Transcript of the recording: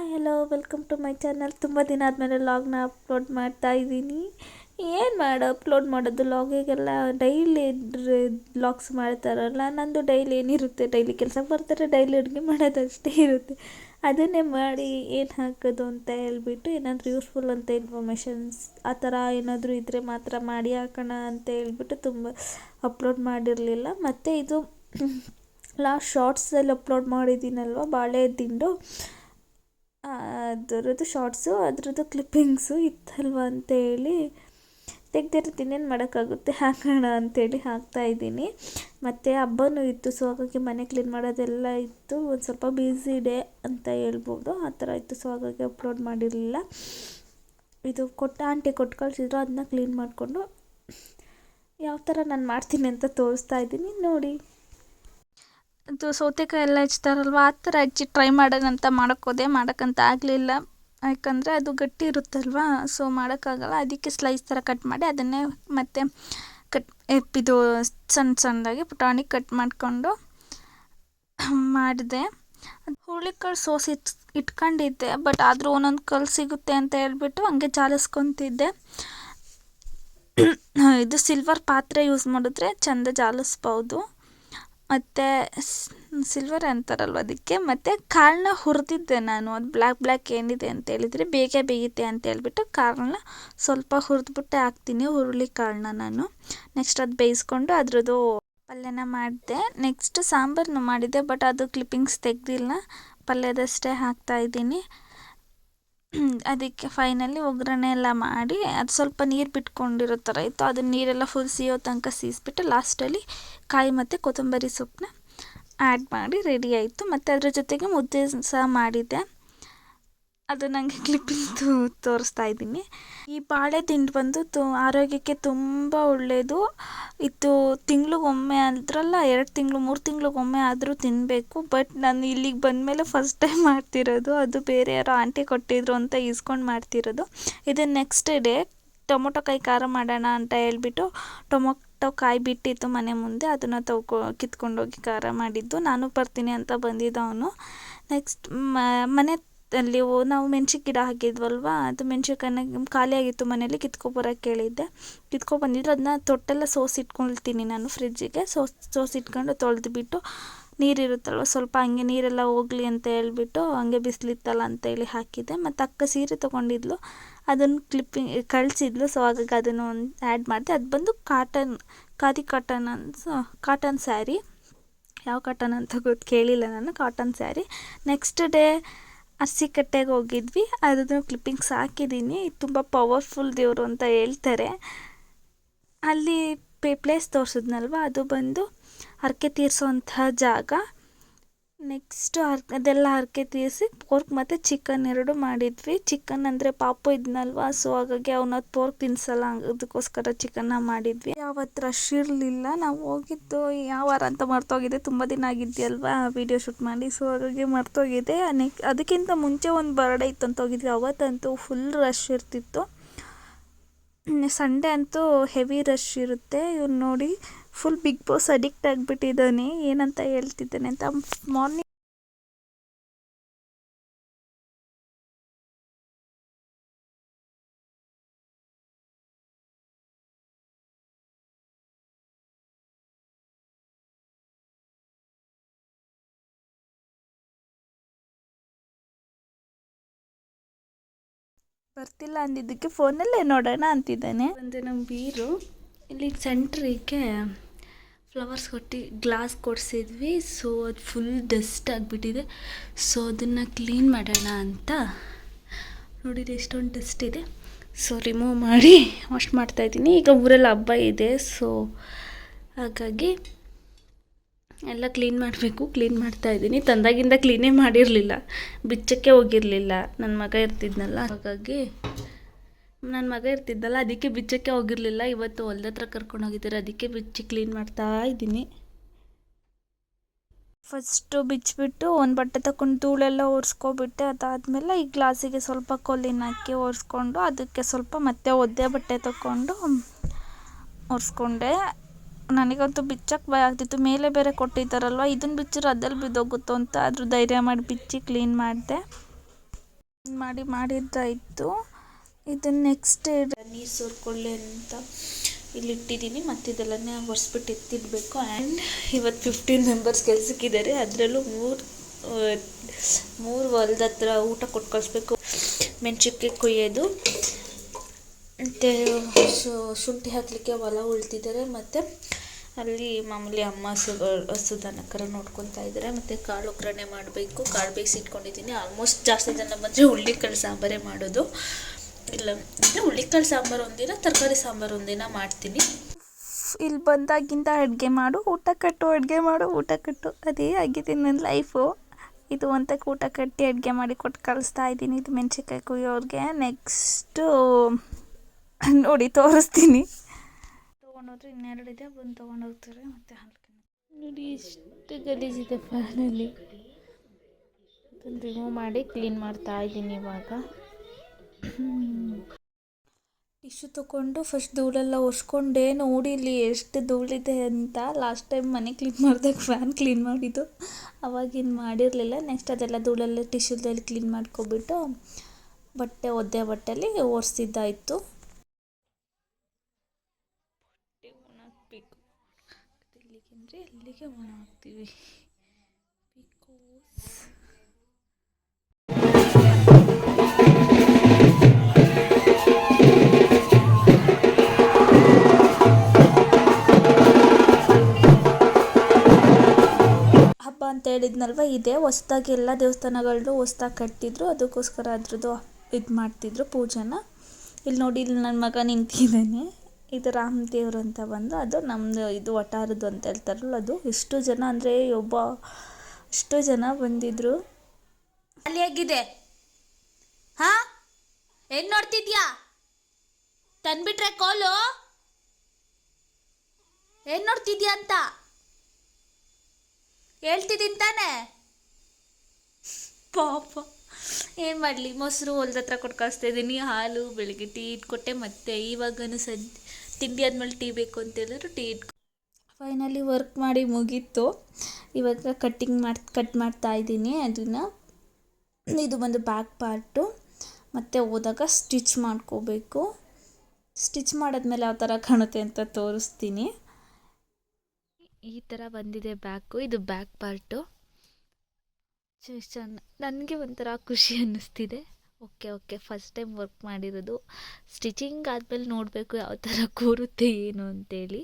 Hi hello welcome to my channel. ತುಂಬ ದಿನ ಆದಮೇಲೆ ಲಾಗ್ನ ಅಪ್ಲೋಡ್ ಮಾಡ್ತಾ ಇದ್ದೀನಿ. ಏನು ಅಪ್ಲೋಡ್ ಮಾಡೋದು ಲಾಗಿಗೆಲ್ಲ ಡೈಲಿ ಲಾಗ್ಸ್ ಮಾಡ್ತಾರಲ್ಲ, ನಂದು ಡೈಲಿ ಏನಿರುತ್ತೆ, ಡೈಲಿ ಕೆಲಸಕ್ಕೆ ಬರ್ತಾರೆ, ಡೈಲಿ ಅಡುಗೆ ಮಾಡೋದಷ್ಟೇ ಇರುತ್ತೆ. ಅದನ್ನೇ ಮಾಡಿ ಏನು ಹಾಕೋದು ಅಂತ ಹೇಳ್ಬಿಟ್ಟು ಏನಾದರೂ ಯೂಸ್ಫುಲ್ ಅಂತ ಇನ್ಫಾರ್ಮೇಷನ್ಸ್ ಆ ಥರ ಏನಾದರೂ ಇದ್ದರೆ ಮಾತ್ರ ಮಾಡಿ ಹಾಕೋಣ ಅಂತ ಹೇಳ್ಬಿಟ್ಟು ತುಂಬ ಅಪ್ಲೋಡ್ ಮಾಡಿರಲಿಲ್ಲ. ಮತ್ತು ಇದು ಲಾಸ್ಟ್ ಶಾರ್ಟ್ಸಲ್ಲಿ ಅಪ್ಲೋಡ್ ಮಾಡಿದ್ದೀನಲ್ವ, ಬಾಳೆ ದಿಂಡು ಅದರದ್ದು ಶಾರ್ಟ್ಸು, ಅದರದ್ದು ಕ್ಲಿಪ್ಪಿಂಗ್ಸು ಇತ್ತಲ್ವ ಅಂತೇಳಿ ತೆಗ್ದಿರ್ತೀನಿ. ಏನು ಮಾಡೋಕ್ಕಾಗುತ್ತೆ, ಹಾಕೋಣ ಅಂತೇಳಿ ಹಾಕ್ತಾಯಿದ್ದೀನಿ. ಮತ್ತು ಹಬ್ಬನೂ ಇತ್ತು, ಸೊ ಹಾಗಾಗಿ ಮನೆ ಕ್ಲೀನ್ ಮಾಡೋದೆಲ್ಲ ಇತ್ತು. ಒಂದು ಸ್ವಲ್ಪ ಬ್ಯುಸಿ ಡೇ ಅಂತ ಹೇಳ್ಬೋದು, ಆ ಥರ ಇತ್ತು. ಸೊ ಹಾಗಾಗಿ ಅಪ್ಲೋಡ್ ಮಾಡಿರಲಿಲ್ಲ. ಇದು ಆಂಟಿ ಕೊಟ್ಟು ಕಳಿಸಿದ್ರು, ಅದನ್ನ ಕ್ಲೀನ್ ಮಾಡಿಕೊಂಡು ಯಾವ ಥರ ನಾನು ಮಾಡ್ತೀನಿ ಅಂತ ತೋರಿಸ್ತಾ ಇದ್ದೀನಿ ನೋಡಿ. ಅದು ಸೌತೆಕಾಯಿ ಎಲ್ಲ ಹೆಚ್ಚ್ತಾರಲ್ವ, ಆ ಥರ ಹೆಚ್ಚಿ ಟ್ರೈ ಮಾಡೋಣಂತ ಮಾಡೋಕ್ಕೋದೆ, ಮಾಡೋಕ್ಕಂತ ಆಗಲಿಲ್ಲ. ಯಾಕಂದರೆ ಅದು ಗಟ್ಟಿ ಇರುತ್ತಲ್ವ, ಸೊ ಮಾಡೋಕ್ಕಾಗಲ್ಲ. ಅದಕ್ಕೆ ಸ್ಲೈಸ್ ಥರ ಕಟ್ ಮಾಡಿ ಅದನ್ನೇ ಮತ್ತೆ ಇದು ಸಣ್ಣದಾಗಿ ಪುಟಾಣಿ ಕಟ್ ಮಾಡಿಕೊಂಡು ಮಾಡಿದೆ. ಹುರುಳಿಕಾಳು ಸೋಸಿ ಇಟ್ಕೊಂಡಿದ್ದೆ, ಬಟ್ ಆದರೂ ಒಂದೊಂದು ಕಲ್ಲು ಸಿಗುತ್ತೆ ಅಂತ ಹೇಳ್ಬಿಟ್ಟು ಹಂಗೆ ಜಾಲಿಸ್ಕೊತಿದ್ದೆ. ಇದು ಸಿಲ್ವರ್ ಪಾತ್ರೆ ಯೂಸ್ ಮಾಡಿದ್ರೆ ಚೆಂದ ಜಾಲಿಸ್ಬೋದು. ಮತ್ತು ಸಿಲ್ವರ್ ಅಂತಾರಲ್ವ ಅದಕ್ಕೆ. ಮತ್ತು ಕಾಳನ್ನ ಹುರಿದಿದ್ದೆ ನಾನು, ಅದು ಬ್ಲ್ಯಾಕ್ ಏನಿದೆ ಅಂತ ಹೇಳಿದರೆ ಬೇಗ ಬೇಯುತ್ತೆ ಅಂತ ಹೇಳ್ಬಿಟ್ಟು ಕಾಳನ್ನ ಸ್ವಲ್ಪ ಹುರಿದ್ಬಿಟ್ಟೆ ಹಾಕ್ತೀನಿ, ಹುರುಳಿ ಕಾಳನ್ನ ನಾನು. ನೆಕ್ಸ್ಟ್ ಅದು ಬೇಯಿಸ್ಕೊಂಡು ಅದರದ್ದು ಪಲ್ಯನ ಮಾಡಿದೆ. ನೆಕ್ಸ್ಟ್ ಸಾಂಬಾರನ್ನು ಮಾಡಿದ್ದೆ, ಬಟ್ ಅದು ಕ್ಲಿಪ್ಪಿಂಗ್ಸ್ ತೆಗೆದಿಲ್ಲ, ಪಲ್ಯದಷ್ಟೇ ಹಾಕ್ತಾಯಿದ್ದೀನಿ. ಅದಕ್ಕೆ ಫೈನಲಿ ಒಗ್ಗರಣೆ ಎಲ್ಲ ಮಾಡಿ ಅದು ಸ್ವಲ್ಪ ನೀರು ಬಿಟ್ಕೊಂಡಿರೋ ಥರ ಇತ್ತು, ಅದನ್ನ ನೀರೆಲ್ಲ ಫುಲ್ ಸಿಯೋ ತನಕ ಸೀಸ್ಬಿಟ್ಟು ಲಾಸ್ಟಲ್ಲಿ ಕಾಯಿ ಮತ್ತು ಕೊತ್ತಂಬರಿ ಸೊಪ್ಪನ್ನ ಆ್ಯಡ್ ಮಾಡಿ ರೆಡಿ ಆಯಿತು. ಮತ್ತು ಅದ್ರ ಜೊತೆಗೆ ಮುದ್ದೆ ಸಹ ಮಾಡಿದ್ದೆ, ಅದು ನನಗೆ ಕ್ಲಿಪ್ಪಿಂಗ್ ತೋರಿಸ್ತಾ ಇದ್ದೀನಿ. ಈ ಬಾಳೆ ದಿಂಡು ಬಂದು ಆರೋಗ್ಯಕ್ಕೆ ತುಂಬ ಒಳ್ಳೆಯದು. ಇದು ತಿಂಗಳಿಗೊಮ್ಮೆ ಅಂದ್ರಲ್ಲ, 2 ತಿಂಗಳು 3 ತಿಂಗಳಿಗೊಮ್ಮೆ ಆದರೂ ತಿನ್ನಬೇಕು. ಬಟ್ ನಾನು ಇಲ್ಲಿಗೆ ಬಂದಮೇಲೆ ಫಸ್ಟ್ ಟೈಮ್ ಮಾಡ್ತಿರೋದು, ಅದು ಬೇರೆ ಯಾರೋ ಆಂಟಿ ಕೊಟ್ಟಿದ್ರು ಅಂತ ಇಸ್ಕೊಂಡು ಮಾಡ್ತಿರೋದು. ಇದು ನೆಕ್ಸ್ಟ್ ಡೇ ಟೊಮೊಟೊ ಕಾಯಿ ಖಾರ ಮಾಡೋಣ ಅಂತ ಹೇಳ್ಬಿಟ್ಟು ಟೊಮೊಟೊ ಕಾಯಿ ಬಿಟ್ಟಿತ್ತು ಮನೆ ಮುಂದೆ, ಅದನ್ನು ಕಿತ್ಕೊಂಡೋಗಿ ಖಾರ ಮಾಡಿದ್ದು. ನಾನು ಬರ್ತೀನಿ ಅಂತ ಬಂದಿದ್ದವನು. ನೆಕ್ಸ್ಟ್ ಮನೆ ಅಲ್ಲಿ ನಾವು ಮೆಣ್ಸಿನ ಗಿಡ ಹಾಕಿದ್ವಲ್ವ, ಅದು ಮೆಣ್ಸಿನ್ಕಾಯಿನ ಖಾಲಿಯಾಗಿತ್ತು ಮನೇಲಿ, ಕಿತ್ಕೊಬರೋಕ್ಕೆ ಹೇಳಿದ್ದೆ. ಕಿತ್ಕೊಬಂದಿದ್ರು, ಅದನ್ನ ತೊಟ್ಟೆಲ್ಲ ಸೋಸಿಟ್ಕೊಳ್ತೀನಿ ನಾನು ಫ್ರಿಜ್ಜಿಗೆ. ಸೋಸಿಟ್ಕೊಂಡು ತೊಳೆದ್ಬಿಟ್ಟು ನೀರಿರುತ್ತಲ್ವ ಸ್ವಲ್ಪ ಹಂಗೆ ನೀರೆಲ್ಲ ಹೋಗಲಿ ಅಂತ ಹೇಳ್ಬಿಟ್ಟು ಹಂಗೆ ಬಿಸಿಲಿತ್ತಲ್ಲ ಅಂತೇಳಿ ಹಾಕಿದ್ದೆ. ಮತ್ತು ಅಕ್ಕ ಸೀರೆ ತೊಗೊಂಡಿದ್ಲು, ಅದನ್ನು ಕಳಿಸಿದ್ಲು, ಸೊ ಹಾಗಾಗಿ ಅದನ್ನು ಒಂದು ಆ್ಯಡ್ ಮಾಡಿದೆ. ಅದು ಬಂದು ಖಾದಿ ಕಾಟನ್ ಸ್ಯಾರಿ, ಯಾವ ಕಾಟನ್ ಅಂತ ಕೇಳಿಲ್ಲ ನಾನು, ಕಾಟನ್ ಸ್ಯಾರಿ. ನೆಕ್ಸ್ಟ್ ಡೇ ಅರಸೀಕೆರೆಗೆ ಹೋಗಿದ್ವಿ, ಅದನ್ನು ಕ್ಲಿಪ್ಪಿಂಗ್ಸ್ ಹಾಕಿದ್ದೀನಿ. ತುಂಬ ಪವರ್ಫುಲ್ ದೇವರು ಅಂತ ಹೇಳ್ತಾರೆ. ಅಲ್ಲಿ ಪ್ಲೇಸ್ ತೋರಿಸಿದ್ನಲ್ವ, ಅದು ಬಂದು ಹರಕೆ ತೀರಿಸೋವಂತಹ ಜಾಗ. ನೆಕ್ಸ್ಟು ಅದೆಲ್ಲ ಹರಕೆ ತೀರಿಸಿ ಪೋರ್ಕ್ ಮತ್ತು ಚಿಕನ್ 2 ಮಾಡಿದ್ವಿ. ಚಿಕನ್ ಅಂದರೆ ಪಾಪು ಇದ್ನಲ್ವ, ಸೊ ಹಾಗಾಗಿ ಅವನ ಪೋರ್ಕ್ ತಿನ್ಸಲ್ಲ, ಅದಕ್ಕೋಸ್ಕರ ಚಿಕನ್ನ ಮಾಡಿದ್ವಿ. ಯಾವತ್ತು ರಶ್ ಇರಲಿಲ್ಲ. ನಾವು ಹೋಗಿದ್ದು ಯಾವ ವಾರ ಅಂತ ಮರ್ತೋಗಿದೆ, ತುಂಬ ದಿನ ಆಗಿದೆಯಲ್ವಾ ವೀಡಿಯೋ ಶೂಟ್ ಮಾಡಿ, ಸೊ ಹಾಗಾಗಿ ಮರ್ತೋಗಿದೆ. ಅದಕ್ಕಿಂತ ಮುಂಚೆ ಒಂದು ಬರ್ಡೇ ಇತ್ತು ಅಂತ ಹೋಗಿದ್ವಿ, ಅವತ್ತಂತೂ ಫುಲ್ ರಶ್ ಇರ್ತಿತ್ತು. ಸಂಡೇ ಅಂತೂ ಹೆವಿ ರಶ್ ಇರುತ್ತೆ. ಇವ್ನು ನೋಡಿ ಫುಲ್ ಬಿಗ್ ಬಾಸ್ ಅಡಿಕ್ಟ್ ಆಗಿಬಿಟ್ಟಿದ್ದಾನೆ, ಏನಂತ ಹೇಳ್ತಿದ್ದಾನೆ ಅಂತ. ಮಾರ್ನಿಂಗ್ ಬರ್ತಿಲ್ಲ ಅಂದಿದ್ದಕ್ಕೆ ಫೋನಲ್ಲೇ ನೋಡೋಣ ಅಂತಿದ್ದಾನೆ. ಒಂದು ನಮ್ಮ ಬೀರು ಇಲ್ಲಿ ಸೆಂಟ್ರಿಗೆ ಫ್ಲವರ್ಸ್ ಕೊಟ್ಟು ಗ್ಲಾಸ್ ಕೊಡಿಸಿದ್ವಿ, ಸೊ ಅದು ಫುಲ್ ಡಸ್ಟ್ ಆಗಿಬಿಟ್ಟಿದೆ. ಸೊ ಅದನ್ನು ಕ್ಲೀನ್ ಮಾಡೋಣ ಅಂತ ನೋಡಿದ್ರೆ ಎಷ್ಟೊಂದು ಡಸ್ಟ್ ಇದೆ, ಸೊ ರಿಮೂವ್ ಮಾಡಿ ವಾಶ್ ಮಾಡ್ತಾಯಿದ್ದೀನಿ. ಈಗ ಊರಲ್ಲಿ ಹಬ್ಬ ಇದೆ, ಸೊ ಹಾಗಾಗಿ ಎಲ್ಲ ಕ್ಲೀನ್ ಮಾಡಬೇಕು, ಕ್ಲೀನ್ ಮಾಡ್ತಾಯಿದ್ದೀನಿ. ತಂದಾಗಿಂದ ಕ್ಲೀನೇ ಮಾಡಿರಲಿಲ್ಲ, ಬಿಚ್ಚಕ್ಕೆ ಹೋಗಿರಲಿಲ್ಲ. ನನ್ನ ಮಗ ಇರ್ತಿದ್ನಲ್ಲ, ಹಾಗಾಗಿ ಅದಕ್ಕೆ ಬಿಚ್ಚಕ್ಕೆ ಹೋಗಿರಲಿಲ್ಲ. ಇವತ್ತು ಹೊಲ್ದ ಹತ್ರ ಕರ್ಕೊಂಡು ಹೋಗಿದ್ದಾರೆ, ಅದಕ್ಕೆ ಬಿಚ್ಚಿ ಕ್ಲೀನ್ ಮಾಡ್ತಾ ಇದ್ದೀನಿ. ಫಸ್ಟು ಬಿಚ್ಚಿಬಿಟ್ಟು ಒಂದು ಬಟ್ಟೆ ತಗೊಂಡು ಧೂಳೆಲ್ಲ ಒರೆಸ್ಕೊಬಿಟ್ಟೆ. ಅದಾದಮೇಲೆ ಈ ಗ್ಲಾಸಿಗೆ ಸ್ವಲ್ಪ ಕೊಲ್ಲಿನ ಹಾಕಿ ಒರೆಸ್ಕೊಂಡು ಅದಕ್ಕೆ ಸ್ವಲ್ಪ ಮತ್ತೆ ಒದ್ದೆ ಬಟ್ಟೆ ತಗೊಂಡು ಒರೆಸ್ಕೊಂಡೆ. ನನಗಂತೂ ಬಿಚ್ಚಕ್ಕೆ ಭಯ ಆಗ್ತಿತ್ತು, ಮೇಲೆ ಬೇರೆ ಕೊಟ್ಟಿದ್ದಾರಲ್ವ, ಇದನ್ನು ಬಿಚ್ಚಿದ್ರೆ ಅದ್ರಲ್ಲಿ ಬಿದ್ದೋಗುತ್ತೋ ಅಂತ. ಆದರೂ ಧೈರ್ಯ ಮಾಡಿ ಬಿಚ್ಚಿ ಕ್ಲೀನ್ ಮಾಡಿದೆ. ಮಾಡಿದ್ದಾಯಿತು. ಇದು ನೆಕ್ಸ್ಟ್ ನೀರು ಸೋರ್ಕೊಳ್ಳಿ ಅಂತ ಇಲ್ಲಿಟ್ಟಿದ್ದೀನಿ. ಮತ್ತು ಇದೆಲ್ಲನೇ ಒರೆಸ್ಬಿಟ್ಟು ಎತ್ತಿಡಬೇಕು. ಆ್ಯಂಡ್ ಇವತ್ತು 15 ಮೆಂಬರ್ಸ್ ಕೆಲಸಕ್ಕಿದ್ದಾರೆ. ಅದರಲ್ಲೂ ಮೂರು ಹೊಲ್ದ ಹತ್ರ ಊಟ ಕೊಟ್ಟು ಕಳಿಸ್ಬೇಕು. ಮೆಣಸಿನ್ಕಾಯಿ ಕೊಯ್ಯೋದು ಮತ್ತು ಶುಂಠಿ ಹಾಕಲಿಕ್ಕೆ ಹೊಲ ಉಳ್ತಿದ್ದಾರೆ. ಮತ್ತು ಅಲ್ಲಿ ಮಾಮೂಲಿ ಅಮ್ಮ ಹಸುದನ ಕರ ನೋಡ್ಕೊತಾ ಇದ್ದಾರೆ. ಮತ್ತು ಕಾಳು ಒಗ್ಗರಣೆ ಮಾಡಬೇಕು. ಕಾಳು ಬೇಯಿಸಿಟ್ಕೊಂಡಿದ್ದೀನಿ. ಆಲ್ಮೋಸ್ಟ್ ಜಾಸ್ತಿ ಜನ ಬಂದರೆ ಹುಳ್ಳಿಕಾಳು ಸಾಂಬಾರೇ ಮಾಡೋದು. ಇಲ್ಲ ಅಂದರೆ ಹುಳ್ಳಿಕಾಳು ಸಾಂಬಾರು ಒಂದಿನ, ತರಕಾರಿ ಸಾಂಬಾರು ಒಂದಿನ ಮಾಡ್ತೀನಿ. ಇಲ್ಲಿ ಬಂದಾಗಿಂದ ಅಡುಗೆ ಮಾಡು, ಊಟ ಕಟ್ಟು, ಅಡುಗೆ ಮಾಡು, ಊಟ ಕಟ್ಟು, ಅದೇ ಆಗಿದೆ ನನ್ನ ಲೈಫು. ಇದು ಒಂತಕ್ಕೆ ಊಟ ಕಟ್ಟಿ ಅಡುಗೆ ಮಾಡಿ ಕೊಟ್ಟು ಕಳಿಸ್ತಾ ಇದ್ದೀನಿ. ಇದು ಮೆಣಸಿನ್ಕಾಯಿ ಕುಯ್ಯೋರಿಗೆ. ನೆಕ್ಸ್ಟು ನೋಡಿ ತೋರಿಸ್ತೀನಿ. ತೊಗೊಂಡೋದ್ರೆ ಇನ್ನೆರಡಿದೆ, ಬಂದು ತೊಗೊಂಡೋಗ್ತಾರೆ. ಮತ್ತು ನೋಡಿ ಎಷ್ಟು ಗಲೀಜಿದೆ ಫ್ಯಾನಲ್ಲಿ. ಅದನ್ನು ರಿಮೂವ್ ಮಾಡಿ ಕ್ಲೀನ್ ಮಾಡ್ತಾ ಇದ್ದೀನಿ ಇವಾಗ. ಟಿಶ್ಯೂ ತೊಗೊಂಡು ಫಸ್ಟ್ ಧೂಳೆಲ್ಲ ಒರೆಸ್ಕೊಂಡೆ. ನೋಡಿ ಇಲ್ಲಿ ಎಷ್ಟು ಧೂಳಿದೆ ಅಂತ. ಲಾಸ್ಟ್ ಟೈಮ್ ಮನೆ ಕ್ಲೀನ್ ಮಾಡಿದಾಗ ಫ್ಯಾನ್ ಕ್ಲೀನ್ ಮಾಡಿದ್ದು, ಅವಾಗಿನ್ನು ಮಾಡಿರಲಿಲ್ಲ. ನೆಕ್ಸ್ಟ್ ಅದೆಲ್ಲ ಧೂಳೆಲ್ಲ ಟಿಶ್ಯೂದಲ್ಲಿ ಕ್ಲೀನ್ ಮಾಡ್ಕೊಬಿಟ್ಟು ಒದ್ದೆ ಬಟ್ಟೆಯಲ್ಲಿ ಒರೆಸಿದ್ದಾಯಿತು. ಒಣಾಕಬೇಕು. ಎಲ್ಲಿಗೆ ಅಲ್ಲಿಗೆ ಒಣ ಹಾಕ್ತೀವಿ. ಹಬ್ಬ ಅಂತ ಹೇಳಿದ್ನಲ್ವ, ಇದೆ ಹೊಸ್ದಾಗಿ ಎಲ್ಲ ದೇವಸ್ಥಾನಗಳನ್ನೂ ಹೊಸ್ದಾಗಿ ಕಟ್ಟಿದ್ರು. ಅದಕ್ಕೋಸ್ಕರ ಅದ್ರದ್ದು ಇದು ಮಾಡ್ತಿದ್ರು ಪೂಜೆನ. ಇಲ್ಲಿ ನೋಡಿ, ಇಲ್ಲಿ ನನ್ನ ಮಗ ನಿಂತಿದ್ದಾನೆ. ಇದು ರಾಮ ದೇವರು ಅಂತ ಬಂದು, ಅದು ನಮ್ಮದು ಇದು ವಟಾರದ್ದು ಅಂತ ಹೇಳ್ತಾರಲ್ಲ ಅದು. ಎಷ್ಟು ಜನ ಅಂದರೆ ಅಷ್ಟು ಜನ ಬಂದಿದ್ರು. ಖಾಲಿಯಾಗಿದೆ. ಹಾಂ, ಏನು ನೋಡ್ತಿದ್ಯಾ? ತಂದ್ಬಿಟ್ರೆ ಕೋಲು? ಏನು ನೋಡ್ತಿದ್ಯಾ ಅಂತ ಹೇಳ್ತಿದ್ದೀನಿ ತಾನೇ. ಪಾಪ ಏನು ಮಾಡಲಿ, ಮೊಸರು ಹೊಲ್ದ ಹತ್ರ ಕೊಟ್ಟು ಕಳಿಸ್ತಾ ಇದ್ದೀನಿ. ಹಾಲು ಬೆಳಿಗ್ಗೆ ಟೀ ಇಟ್ಕೊಟ್ಟೆ. ಮತ್ತು ಇವಾಗನೂ ತಿಂಡಿ ಆದಮೇಲೆ ಟೀ ಬೇಕು ಅಂತ ಹೇಳಿದ್ರು, ಟೀ ಫೈನಲಿ ವರ್ಕ್ ಮಾಡಿ ಮುಗೀತು. ಇವಾಗ ಕಟ್ ಮಾಡ್ತಾ ಇದ್ದೀನಿ ಅದನ್ನು. ಇದು ಬಂದು ಬ್ಯಾಕ್ ಪಾರ್ಟು. ಮತ್ತು ಹೋದಾಗ ಸ್ಟಿಚ್ ಮಾಡ್ಕೋಬೇಕು. ಸ್ಟಿಚ್ ಮಾಡಿದ್ಮೇಲೆ ಯಾವ ಥರ ಕಾಣುತ್ತೆ ಅಂತ ತೋರಿಸ್ತೀನಿ. ಈ ಥರ ಬಂದಿದೆ ಬ್ಯಾಕು. ಇದು ಬ್ಯಾಕ್ ಪಾರ್ಟು. ನನಗೆ ಒಂಥರ ಖುಷಿ ಅನ್ನಿಸ್ತಿದೆ. ಓಕೆ ಫಸ್ಟ್ ಟೈಮ್ ವರ್ಕ್ ಮಾಡಿರೋದು. ಸ್ಟಿಚಿಂಗ್ ಆದಮೇಲೆ ನೋಡಬೇಕು ಯಾವ ಥರ ಕೂರುತ್ತೆ ಏನು ಅಂತೇಳಿ.